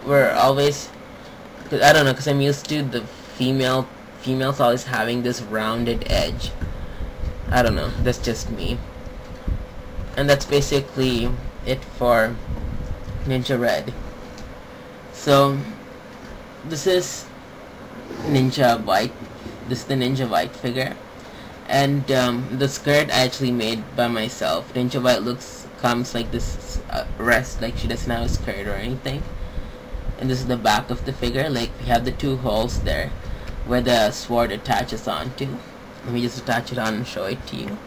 we're always, cause I don't know, cause I'm used to the females always having this rounded edge. I don't know, that's just me. And that's basically it for Ninja Red. So this is Ninja White. This is the Ninja White figure, and the skirt I actually made by myself. Ninja White comes like this rest, like she doesn't have a skirt or anything. And this is the back of the figure. Like, we have the two holes there where the sword attaches onto. Let me just attach it on and show it to you.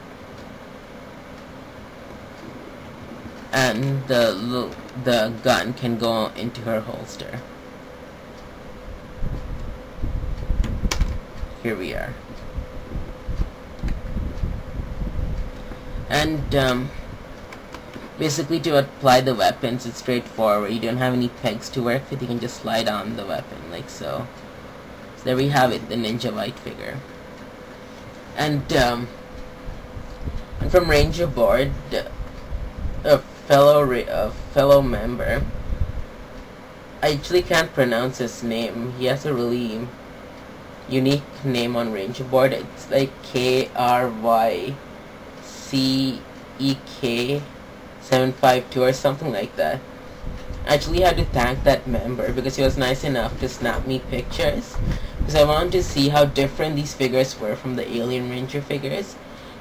And the gun can go into her holster. Here we are. And basically, to apply the weapons, it's straightforward. You don't have any pegs to work with. You can just slide on the weapon like so. So there we have it, the Ninja White figure. And from Ranger Board, a fellow member, I actually can't pronounce his name. He has a really unique name on Ranger Board. It's like KRYCEK 752 or something like that. I actually had to thank that member because he was nice enough to snap me pictures, because I wanted to see how different these figures were from the Alien Ranger figures,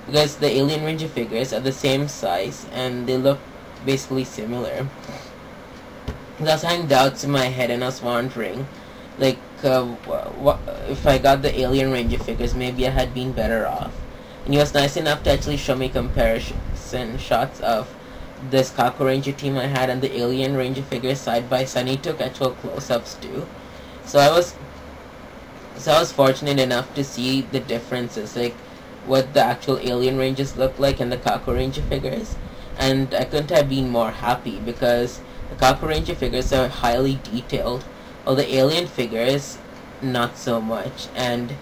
because the Alien Ranger figures are the same size and they look basically similar. I was having doubts in my head and I was wondering, like, what if I got the Alien Ranger figures, maybe I had been better off. And he was nice enough to actually show me comparison shots of this Kakuranger team I had and the Alien Ranger figures side by side. He took actual close-ups too. So I was fortunate enough to see the differences, like what the actual Alien Rangers look like and the Kakuranger figures. And I couldn't have been more happy because the Kakuranger figures are highly detailed, while the Alien figures not so much. And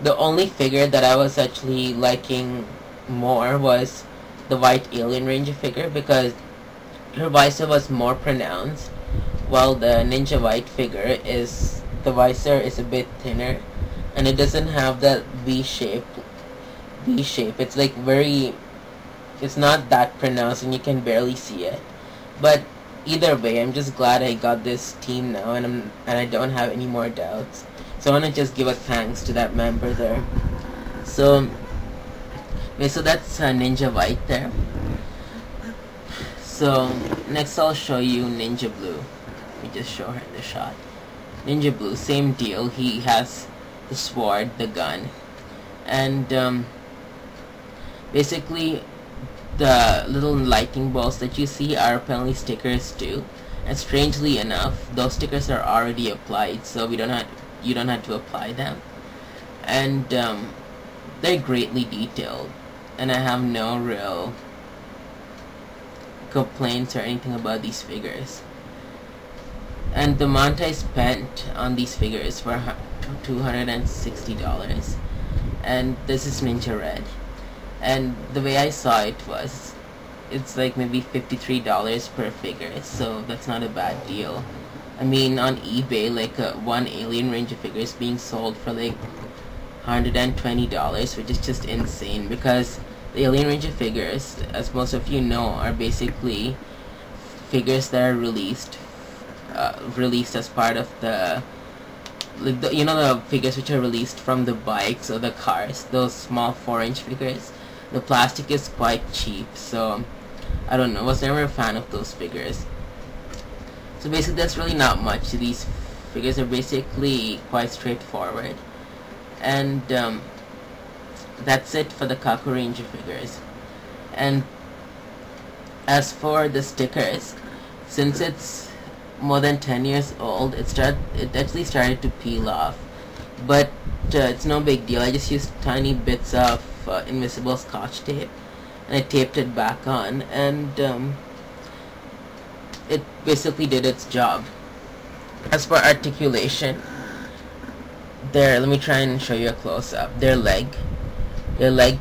the only figure that I was actually liking more was the white Alien Ranger figure, because her visor was more pronounced, while the Ninja White figure the visor is a bit thinner and it doesn't have that V shape. It's like it's not that pronounced and you can barely see it. But either way, I'm just glad I got this team now, and I don't have any more doubts. So I want to just give a thanks to that member there. So that's Ninja White there. So next I'll show you Ninja Blue. Let me just show her the shot. Ninja Blue, same deal. He has the sword, the gun, and basically the little lighting balls that you see are apparently stickers too. And strangely enough, those stickers are already applied, so you don't have to apply them. And they're greatly detailed, and I have no real complaints or anything about these figures. And the amount I spent on these figures were $260, and this is Ninja Red. And the way I saw it was, it's like maybe $53 per figure, so that's not a bad deal. I mean, on eBay, like one Alien Ranger figure is being sold for like $120, which is just insane, because the Alien Ranger figures, as most of you know, are basically figures that are released as part of the figures which are released from the bikes or the cars, those small 4-inch figures. The plastic is quite cheap, so I don't know, I was never a fan of those figures. So basically that's really not much. These figures are basically quite straightforward. And that's it for the Kakuranger figures. And as for the stickers, since it's more than 10 years old, it actually started to peel off. But it's no big deal. I just used tiny bits of invisible Scotch tape and I taped it back on, and it basically did its job. As for articulation, let me try and show you a close-up. Their leg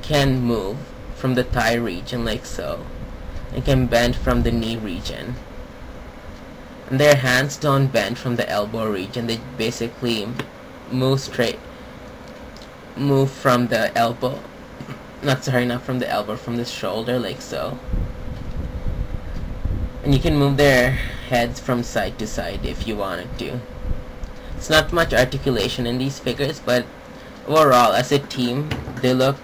can move from the thigh region like so. It can bend from the knee region. And their hands don't bend from the elbow region. They basically move from the elbow. Not from the elbow, from the shoulder, like so. And you can move their heads from side to side if you wanted to. It's not much articulation in these figures, but overall, as a team, they look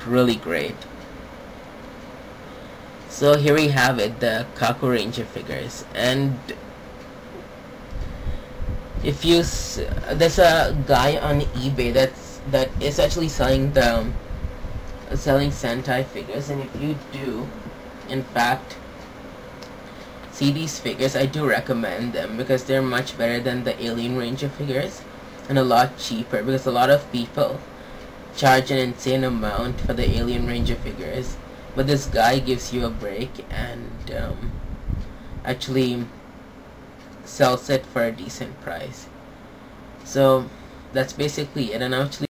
really great. So here we have it, the Kakuranger figures. And if you there's a guy on eBay that is actually selling Sentai figures, and if you do in fact see these figures, I do recommend them because they're much better than the Alien Ranger figures and a lot cheaper, because a lot of people charge an insane amount for the Alien Ranger figures, but this guy gives you a break and actually sells it for a decent price. So that's basically it. And actually